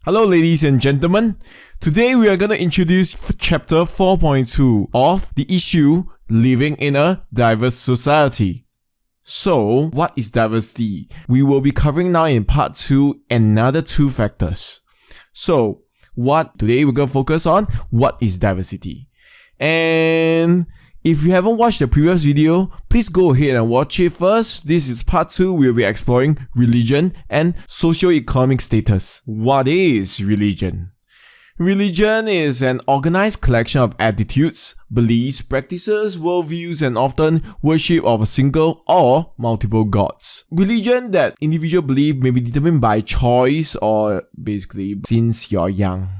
Hello ladies and gentlemen, today we are going to introduce chapter 4.2 of the issue Living in a Diverse Society. So, what is diversity? We will be covering now in part 2 another 2 factors. So, today we're going to focus on what is diversity. And if you haven't watched the previous video, please go ahead and watch it first. This is part 2. We'll be exploring religion and socio-economic status. What is religion? Religion is an organized collection of attitudes, beliefs, practices, worldviews, and often worship of a single or multiple gods. Religion that individual belief may be determined by choice or basically since you're young.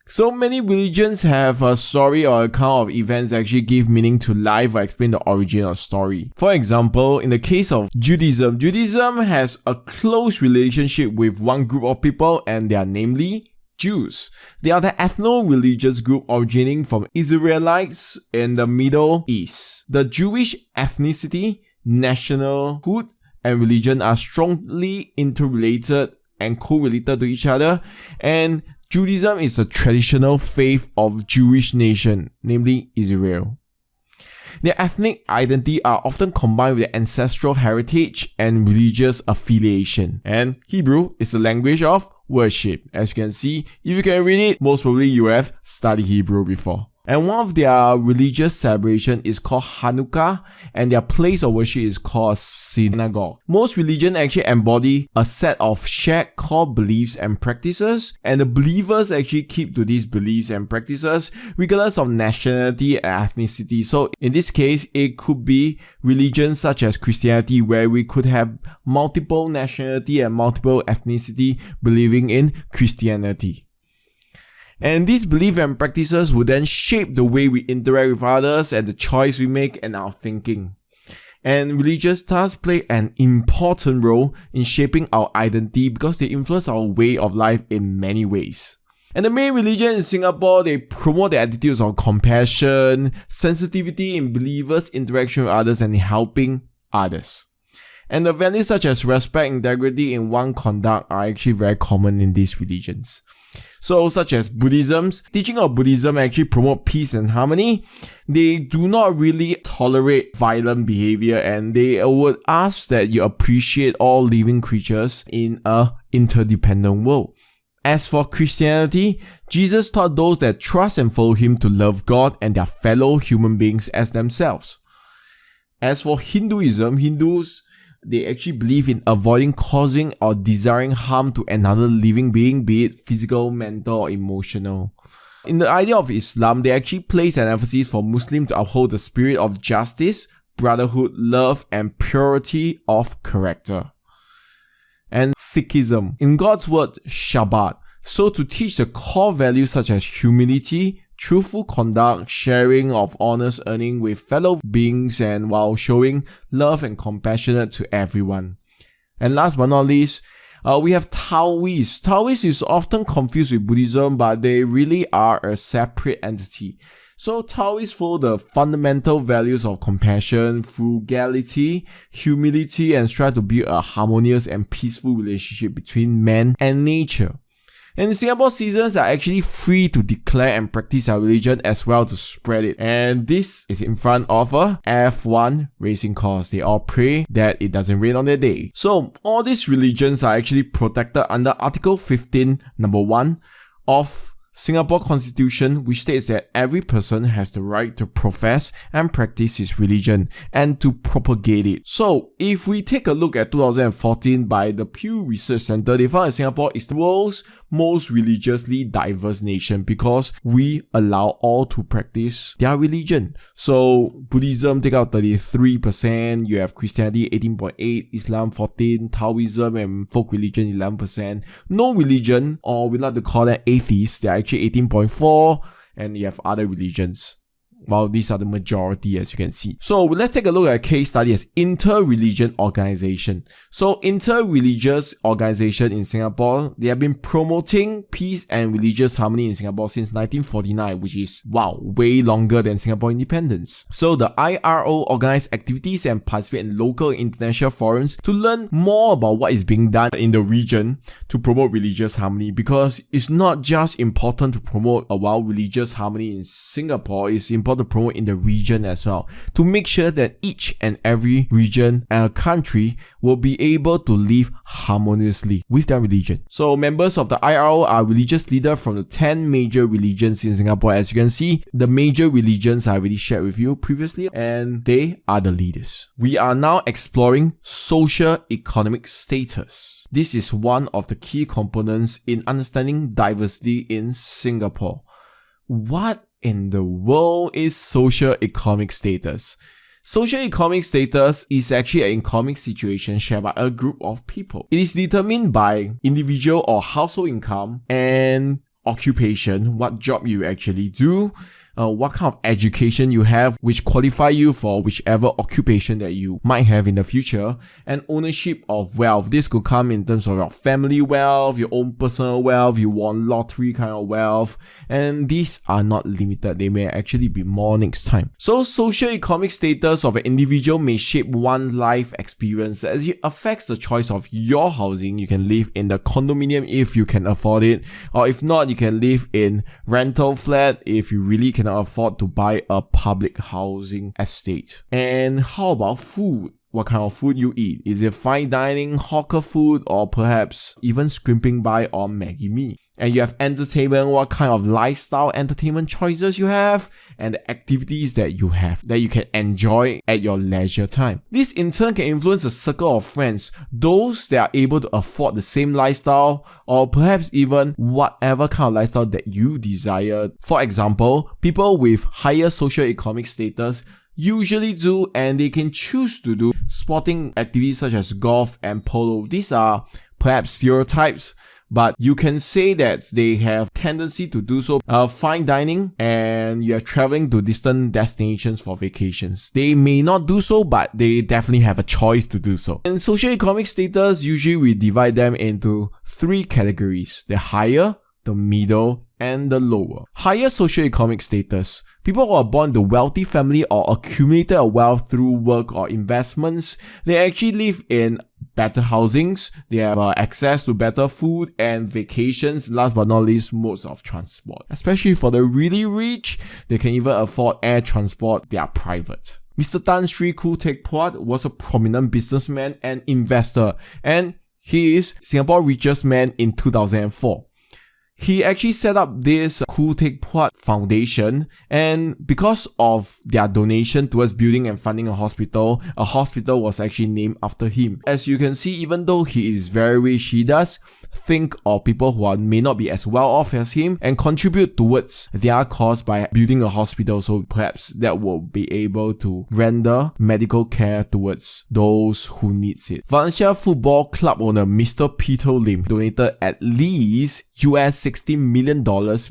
So many religions have a story or account of events that actually give meaning to life or explain the origin of story. For example, in the case of Judaism, Judaism has a close relationship with one group of people, and they are namely Jews. They are the ethno-religious group originating from Israelites in the Middle East. The Jewish ethnicity, nationalhood, and religion are strongly interrelated and correlated to each other, and Judaism is the traditional faith of Jewish nation, namely Israel. Their ethnic identity are often combined with their ancestral heritage and religious affiliation. And Hebrew is the language of worship. As you can see, if you can read it, most probably you have studied Hebrew before. And one of their religious celebration is called Hanukkah, and their place of worship is called a synagogue. Most religions actually embody a set of shared core beliefs and practices, and the believers actually keep to these beliefs and practices regardless of nationality and ethnicity. So in this case, it could be religions such as Christianity, where we could have multiple nationality and multiple ethnicity believing in Christianity. And these beliefs and practices will then shape the way we interact with others and the choice we make and our thinking. And religions thus play an important role in shaping our identity because they influence our way of life in many ways. And the main religion in Singapore, they promote the attitudes of compassion, sensitivity in believers' interaction with others, and helping others. And the values such as respect, integrity, and one conduct are actually very common in these religions. So, such as Buddhism's teaching of Buddhism actually promote peace and harmony. They do not really tolerate violent behavior, and they would ask that you appreciate all living creatures in a interdependent world. As for Christianity, Jesus taught those that trust and follow him to love God and their fellow human beings as themselves. As for Hinduism, Hindus they actually believe in avoiding causing or desiring harm to another living being, be it physical, mental, or emotional. In the idea of Islam, they actually place an emphasis for Muslims to uphold the spirit of justice, brotherhood, love, and purity of character. And Sikhism, in God's word, Shabbat, so to teach the core values such as humility, truthful conduct, sharing of honest earning with fellow beings, and while showing love and compassion to everyone. And last but not least, we have Taoists. Taoists is often confused with Buddhism, but they really are a separate entity. So Taoists follow the fundamental values of compassion, frugality, humility, and strive to build a harmonious and peaceful relationship between man and nature. And Singapore citizens are actually free to declare and practice our religion as well to spread it. And this is in front of a F1 racing course. They all pray that it doesn't rain on their day. So all these religions are actually protected under Article 15, number 1 of Singapore Constitution, which states that every person has the right to profess and practice his religion and to propagate it. So, if we take a look at 2014 by the Pew Research Center, they found that Singapore is the world's most religiously diverse nation because we allow all to practice their religion. So, Buddhism take out 33%, you have Christianity 18.8%, Islam 14%, Taoism and folk religion 11%. No religion, or we like to call them atheists, they are actually 18.4%, and you have other religions. Well, these are the majority, as you can see. So let's take a look at a case study as inter-religion organization. So inter-religious organization in Singapore, they have been promoting peace and religious harmony in Singapore since 1949, which is, wow, way longer than Singapore independence. So the IRO organize activities and participate in local and international forums to learn more about what is being done in the region to promote religious harmony, because it's not just important to promote religious harmony in Singapore, it's important to promote in the region as well, to make sure that each and every region and country will be able to live harmoniously with their religion. So members of the IRO are religious leaders from the 10 major religions in Singapore. As you can see, the major religions I already shared with you previously, and they are the leaders. We are now exploring socio-economic status. This is one of the key components in understanding diversity in Singapore. What in the world is socio-economic status? Socio-economic status is actually an economic situation shared by a group of people. It is determined by individual or household income and occupation, what job you actually do, what kind of education you have, which qualify you for whichever occupation that you might have in the future, and ownership of wealth. This could come in terms of your family wealth, your own personal wealth, you won lottery kind of wealth, and these are not limited. They may actually be more next time. So socio-economic status of an individual may shape one life experience as it affects the choice of your housing. You can live in the condominium if you can afford it, or if not, you can live in rental flat if you really cannot afford to buy a public housing estate. And how about food? What kind of food you eat? Is it fine dining, hawker food, or perhaps even scrimping by on Maggie Mee? And you have entertainment, what kind of lifestyle entertainment choices you have, and the activities that you have that you can enjoy at your leisure time. This in turn can influence a circle of friends, those that are able to afford the same lifestyle, or perhaps even whatever kind of lifestyle that you desire. For example, people with higher socio-economic status usually do, and they can choose to do, sporting activities such as golf and polo. These are perhaps stereotypes, but you can say that they have tendency to do so. Fine dining, and you're traveling to distant destinations for vacations. They may not do so, but they definitely have a choice to do so. In socio-economic status, usually we divide them into 3 categories: the higher, the middle, and the lower. Higher socio-economic status. People who are born to wealthy family or accumulated a wealth through work or investments, they actually live in better housings, they have access to better food and vacations, last but not least, modes of transport. Especially for the really rich, they can even afford air transport, they are private. Mr. Tan Sri Koo Teck Puat was a prominent businessman and investor, and he is Singapore's richest man in 2004. He actually set up this Koo Teck Puat Foundation, and because of their donation towards building and funding a hospital was actually named after him. As you can see, even though he is very rich, he does think of people who may not be as well off as him and contribute towards their cause by building a hospital, so perhaps that will be able to render medical care towards those who needs it. Valencia Football Club owner Mr. Peter Lim donated at least $60 million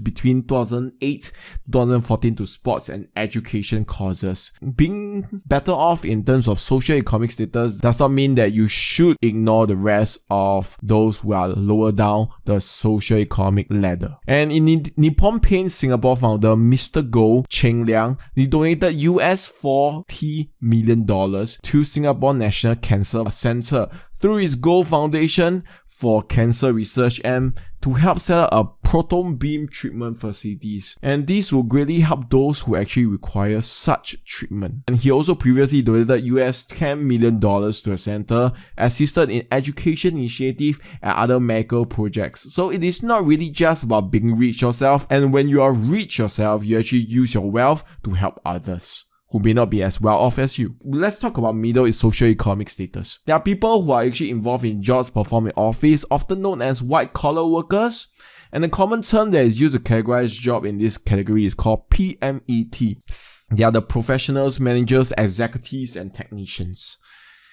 between 2008-2014 to sports and education causes. Being better off in terms of socio-economic status does not mean that you should ignore the rest of those who are lower down the socio-economic ladder. And in Nippon Paint Singapore founder Mr. Goh Cheng Liang, he donated $40 million to Singapore National Cancer Center through his Goh Foundation for cancer research and to help set up a proton beam treatment facilities. And this will greatly help those who actually require such treatment. And he also previously donated $10 million to a center, assisted in education initiative and other medical projects. So it is not really just about being rich yourself, and when you are rich yourself, you actually use your wealth to help others who may not be as well off as you. Let's talk about middle is socio-economic status. There are people who are actually involved in jobs performed in office, often known as white-collar workers, and the common term that is used to categorize job in this category is called PMET. They are the professionals, managers, executives, and technicians.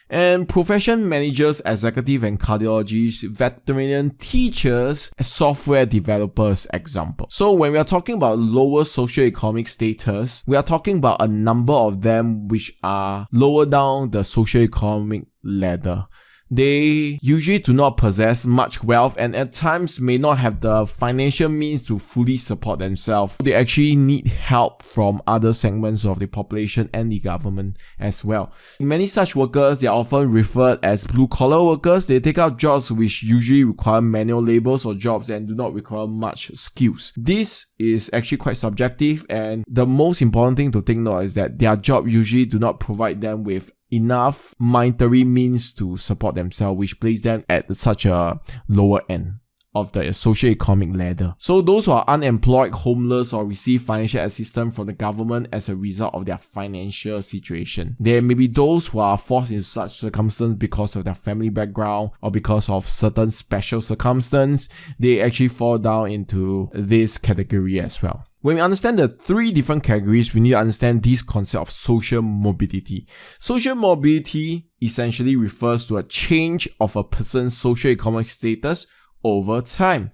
And profession managers, executive and cardiologists, veterinarian teachers, software developers, example. So when we are talking about lower socioeconomic status, we are talking about a number of them which are lower down the socioeconomic ladder. They usually do not possess much wealth and at times may not have the financial means to fully support themselves. They actually need help from other segments of the population and the government as well. Many such workers, they are often referred as blue-collar workers. They take out jobs which usually require manual labors or jobs and do not require much skills. This is actually quite subjective, and the most important thing to take note is that their job usually do not provide them with enough monetary means to support themselves, which places them at such a lower end of the socioeconomic ladder. So those who are unemployed, homeless, or receive financial assistance from the government as a result of their financial situation. There may be those who are forced into such circumstances because of their family background or because of certain special circumstances. They actually fall down into this category as well. When we understand the three different categories, we need to understand this concept of social mobility. Social mobility essentially refers to a change of a person's socioeconomic status over time.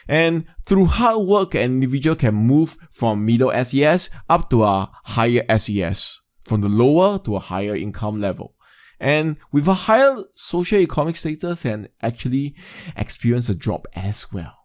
And through hard work, an individual can move from middle SES up to a higher SES, from the lower to a higher income level. And with a higher socioeconomic status, can actually experience a drop as well.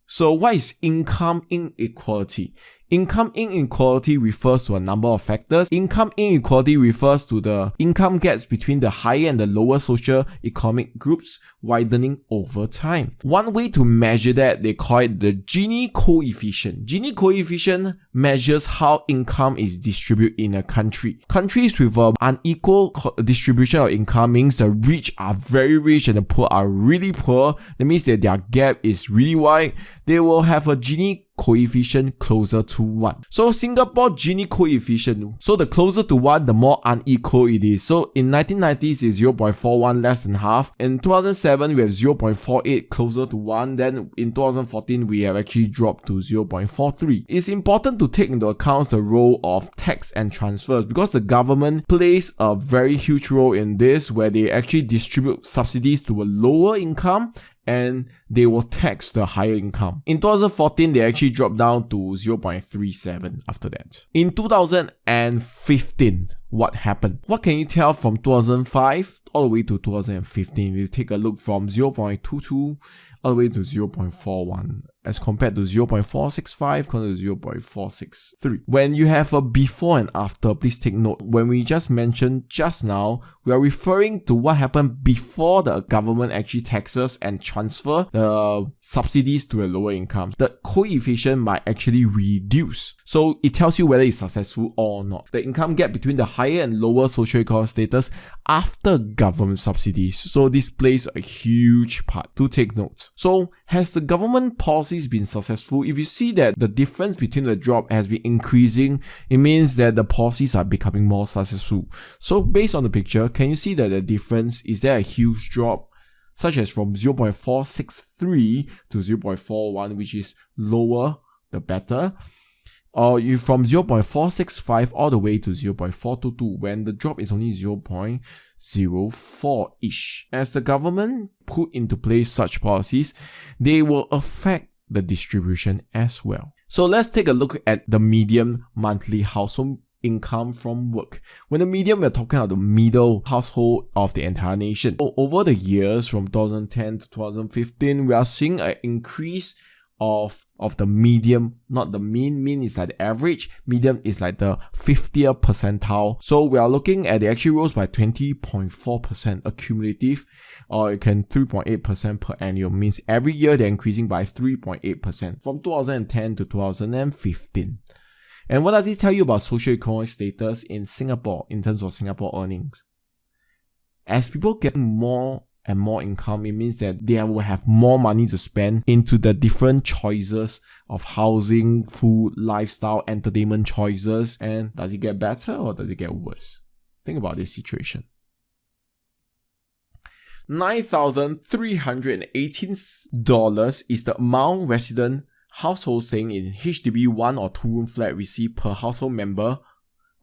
So what is income inequality? Income inequality refers to a number of factors. Income inequality refers to the income gaps between the higher and the lower socio-economic groups widening over time. One way to measure that, they call it the Gini coefficient. Gini coefficient measures how income is distributed in a country. Countries with an unequal distribution of income means the rich are very rich and the poor are really poor. That means that their gap is really wide. They will have a Gini coefficient closer to 1. So Singapore Gini coefficient, so the closer to 1, the more unequal it is. So in 1990s is 0.41, less than half. In 2007 we have 0.48, closer to 1. Then in 2014 we have actually dropped to 0.43. It's important to take into account the role of tax and transfers because the government plays a very huge role in this, where they actually distribute subsidies to a lower income and they will tax the higher income. In 2014, they actually dropped down to 0.37 after that. In 2015, what happened? What can you tell from 2005 all the way to 2015? We'll take a look from 0.22 all the way to 0.41 as compared to 0.465 compared to 0.463. When you have a before and after, please take note. When we just mentioned just now, we are referring to what happened before the government actually taxes and transfer the subsidies to a lower income. The coefficient might actually reduce. So it tells you whether it's successful or not. The income gap between the higher and lower socioeconomic status after government subsidies. So this plays a huge part to take note. So has the government policies been successful? If you see that the difference between the drop has been increasing, it means that the policies are becoming more successful. So based on the picture, can you see that the difference, is there a huge drop? Such as from 0.463 to 0.41, which is lower the better. Or you from 0.465 all the way to 0.422 when the drop is only 0.04-ish. As the government put into place such policies, they will affect the distribution as well. So let's take a look at the median monthly household income from work. When the median, we're talking about the middle household of the entire nation. So over the years from 2010 to 2015, we are seeing an increase of the medium, not the mean. Mean is like the average, medium is like the 50th percentile. So we are looking at, it actually rose by 20.4% accumulative, or it can 3.8% per annum. Means every year they're increasing by 3.8% from 2010 to 2015. And what does it tell you about socioeconomic status in Singapore in terms of Singapore earnings? As people get more and more income, it means that they will have more money to spend into the different choices of housing, food, lifestyle, entertainment choices. And does it get better or does it get worse? Think about this situation. $9,318 is the amount resident households staying in HDB 1 or 2 room flat receive per household member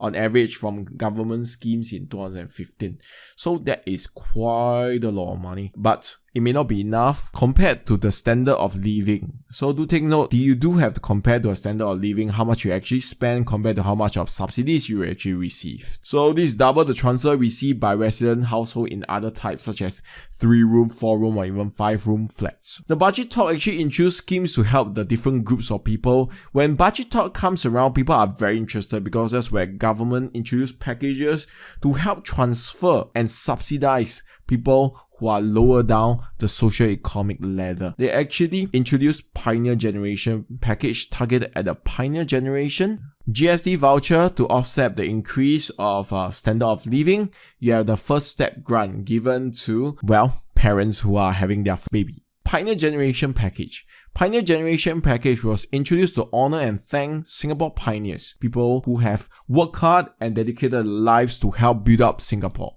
on average from government schemes in 2015. So that is quite a lot of money, but it may not be enough compared to the standard of living. So do take note, you do have to compare to a standard of living how much you actually spend compared to how much of subsidies you actually receive. So this is double the transfer received by resident household in other types such as 3-room, 4-room or even 5-room flats. The budget talk actually introduces schemes to help the different groups of people. When budget talk comes around, people are very interested because that's where government introduce packages to help transfer and subsidize people who are lower down the socio-economic ladder. They actually introduced Pioneer Generation package targeted at the Pioneer Generation. GST voucher to offset the increase of standard of living. You have the first step grant given to, parents who are having their baby. Pioneer Generation Package. Pioneer Generation Package was introduced to honor and thank Singapore pioneers, people who have worked hard and dedicated lives to help build up Singapore,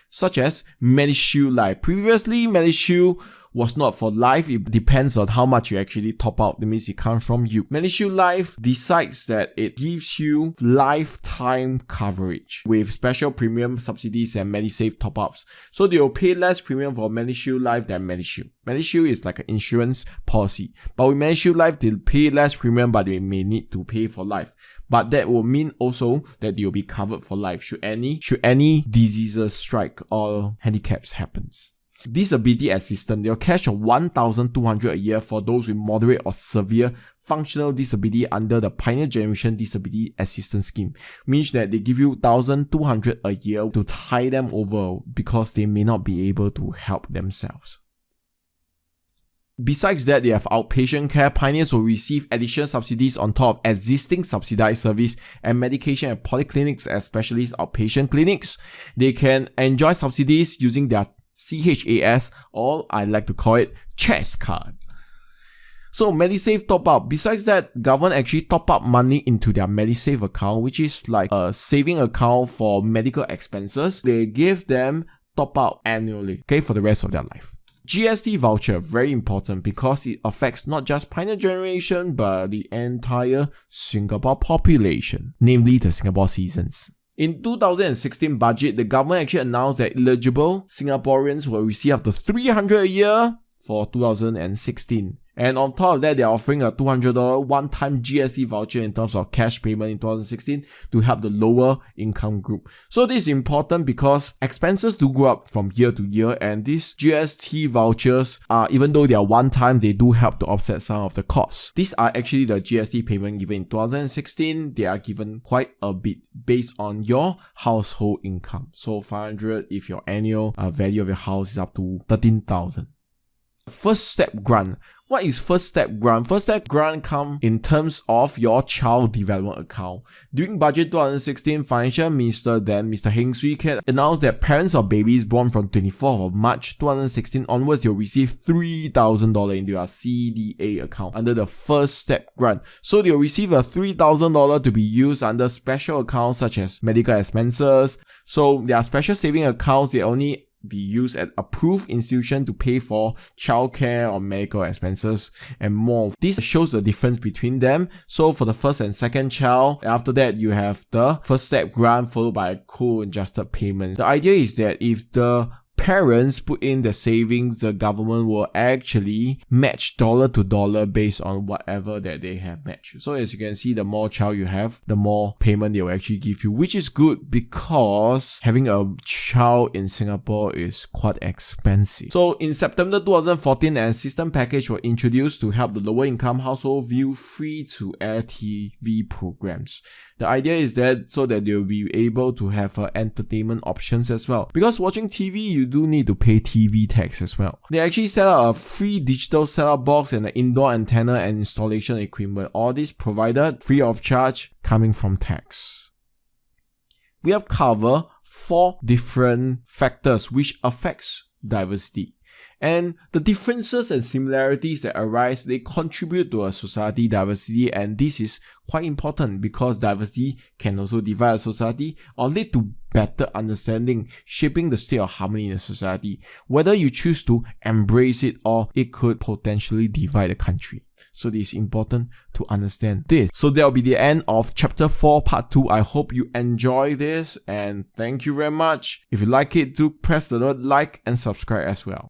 such as MediShield Life. Previously, MediShield was not for life. It depends on how much you actually top out. That means it comes from you. MediShield Life decides that it gives you lifetime coverage with special premium subsidies and MediSave top-ups. So they will pay less premium for MediShield Life than MediShield. MediShield is like an insurance policy. But with MediShield Life, they'll pay less premium, but they may need to pay for life. But that will mean also that you'll be covered for life should any diseases strike or handicaps happens. Disability assistance, they'll cash of 1,200 a year for those with moderate or severe functional disability under the Pioneer Generation Disability Assistance Scheme. Means that they give you 1,200 a year to tie them over because they may not be able to help themselves. Besides that, they have outpatient care. Pioneers will receive additional subsidies on top of existing subsidized service and medication at polyclinics, especially outpatient clinics. They can enjoy subsidies using their CHAS, or I like to call it CHAS card. So MediSave top up. Besides that, government actually top up money into their MediSave account, which is like a saving account for medical expenses. They give them top up annually, for the rest of their life. GST voucher, very important because it affects not just Pioneer Generation but the entire Singapore population, namely the Singapore citizens. In 2016 budget, the government actually announced that eligible Singaporeans will receive up to 300 a year for 2016. And on top of that, they're offering a $200 one-time GST voucher in terms of cash payment in 2016 to help the lower income group. So this is important because expenses do go up from year to year, and these GST vouchers even though they are one-time, they do help to offset some of the costs. These are actually the GST payment given in 2016. They are given quite a bit based on your household income. So 500 if your annual value of your house is up to 13,000. First step grant. What is first step grant? First step grant comes in terms of your child development account. During budget 2016, Financial Minister then Mr. Heng Swee Keat announced that parents of babies born from 24th of March 2016 onwards, they'll receive $3,000 into their CDA account under the first step grant. So they'll receive a $3,000 to be used under special accounts such as medical expenses. So there are special saving accounts, they only be used at approved institution to pay for childcare or medical expenses and more. This shows the difference between them. So for the first and second child, after that you have the first step grant followed by co-adjusted payments. The idea is that if the parents put in the savings, the government will actually match dollar to dollar based on whatever that they have matched. So as you can see, the more child you have, the more payment they will actually give you, which is good because having a child in Singapore is quite expensive. So in September 2014, an assistance package was introduced to help the lower income household view free to air TV programs. The idea is that so that they'll be able to have entertainment options as well. Because watching TV, you do need to pay TV tax as well. They actually set up a free digital setup box and an indoor antenna and installation equipment. All this provided free of charge coming from tax. We have covered 4 different factors which affects diversity. And the differences and similarities that arise, they contribute to a society diversity, and this is quite important because diversity can also divide a society or lead to better understanding, shaping the state of harmony in a society, whether you choose to embrace it or it could potentially divide the country. So it is important to understand this. So that will be the end of chapter 4 part 2. I hope you enjoy this and thank you very much. If you like it, do press the like and subscribe as well.